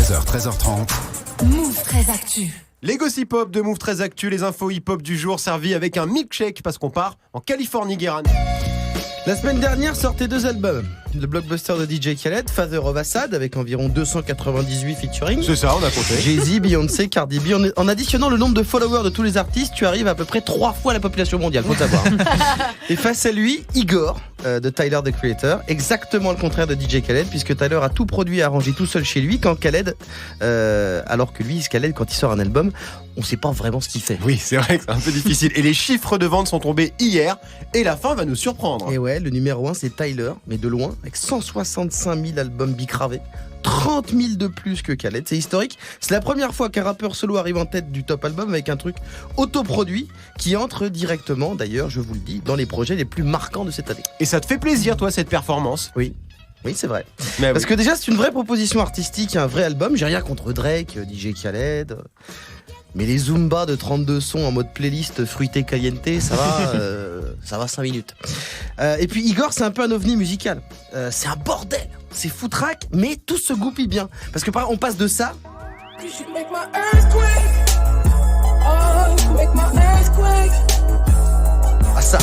13h, 13h30. Move 13 Actu. Les gossip hop de Move 13 Actu, les infos hip-hop du jour servis avec un milkshake parce qu'on part en Californie, Guéran. La semaine dernière sortaient 2 albums. Le blockbuster de DJ Khaled, Father of Assad, avec environ 298 featuring. C'est ça, on a compté. Jay-Z, Beyoncé, Cardi B. En additionnant le nombre de followers de tous les artistes, tu arrives à peu près 3 fois la population mondiale, faut le savoir. Et face à lui, Igor, de Tyler, the Creator. Exactement le contraire de DJ Khaled, puisque Tyler a tout produit et arrangé tout seul chez lui, alors que lui, Khaled, quand il sort un album, on sait pas vraiment ce qu'il fait. Oui, c'est vrai que c'est un peu difficile. Et les chiffres de vente sont tombés hier, et la fin va nous surprendre. Et ouais, le numéro 1, c'est Tyler, mais de loin, avec 165 000 albums bicravés. 30 000 de plus que Khaled, c'est historique. C'est la première fois qu'un rappeur solo arrive en tête du top album avec un truc autoproduit qui entre directement, d'ailleurs, je vous le dis, dans les projets les plus marquants de cette année. Et ça te fait plaisir, toi, cette performance? Oui, c'est vrai. Mais Parce oui. que déjà, c'est une vraie proposition artistique, un vrai album. J'ai rien contre Drake, DJ Khaled. Mais les Zumba de 32 sons en mode playlist fruité caliente, ça va 5 minutes. Et puis Igor, c'est un peu un ovni musical. C'est un bordel, c'est foutraque, mais tout se goupille bien. Parce que par exemple, on passe de ça à ça.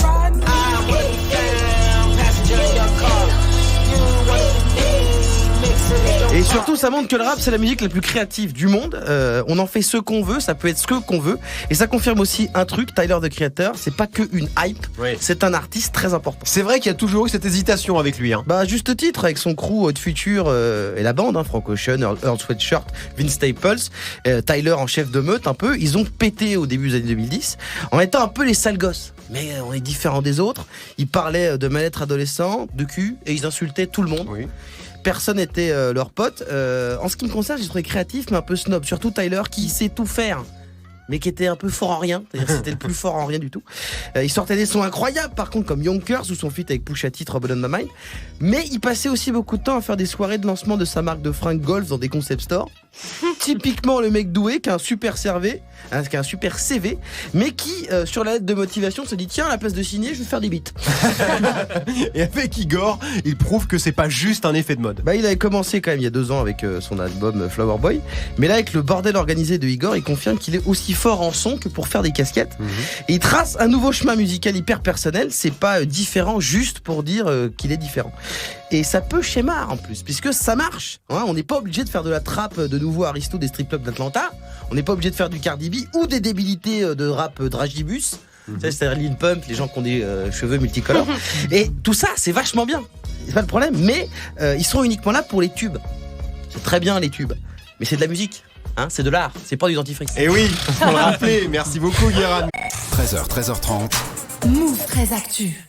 Et surtout, ça montre que le rap, c'est la musique la plus créative du monde. On en fait ce qu'on veut, ça peut être ce qu'on veut. Et ça confirme aussi un truc, Tyler, the Creator, c'est pas que une hype, Oui. c'est un artiste très important. C'est vrai qu'il y a toujours eu cette hésitation avec lui. Bah, à juste titre, avec son crew de Future et la bande, Frank Ocean, Earl Sweatshirt, Vince Staples, Tyler en chef de meute un peu, ils ont pété au début des années 2010 en étant un peu les sales gosses. Mais on est différents des autres. Ils parlaient de mal-être adolescent, de cul, et ils insultaient tout le monde. Oui. Personne n'était leur pote. En ce qui me concerne, j'ai trouvé créatif, mais un peu snob. Surtout Tyler, qui sait tout faire, mais qui était un peu fort en rien. C'est-à-dire c'était le plus fort en rien du tout. Il sortait des sons incroyables, par contre, comme Yonkers ou son feat avec Pusha T, Trouble on My Mind. Mais il passait aussi beaucoup de temps à faire des soirées de lancement de sa marque de fringues golf dans des concept stores. Typiquement le mec doué qui a un super CV, mais qui, sur la lettre de motivation, se dit tiens, à la place de signer, je vais faire des beats. Et avec Igor, il prouve que c'est pas juste un effet de mode. Bah, il avait commencé quand même il y a 2 ans avec son album Flower Boy, mais là avec le bordel organisé de Igor, il confirme qu'il est aussi fort en son que pour faire des casquettes. Et il trace un nouveau chemin musical hyper personnel, c'est pas différent juste pour dire qu'il est différent. Et ça peut schémar en plus, puisque ça marche. On n'est pas obligé de faire de la trappe de nouveau Aristo des strip clubs d'Atlanta, on n'est pas obligé de faire du Cardi B ou des débilités de rap Dragibus. C'est-à-dire Lil Pump, les gens qui ont des cheveux multicolores. Et tout ça, c'est vachement bien. C'est pas le problème, mais ils sont uniquement là pour les tubes. C'est très bien les tubes, mais c'est de la musique. C'est de l'art, c'est pas du dentifrice. Et oui, faut le rappeler. Merci beaucoup, Guéran. 13h, 13h30. Move 13 Actu.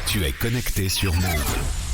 Tu es connecté sur Move.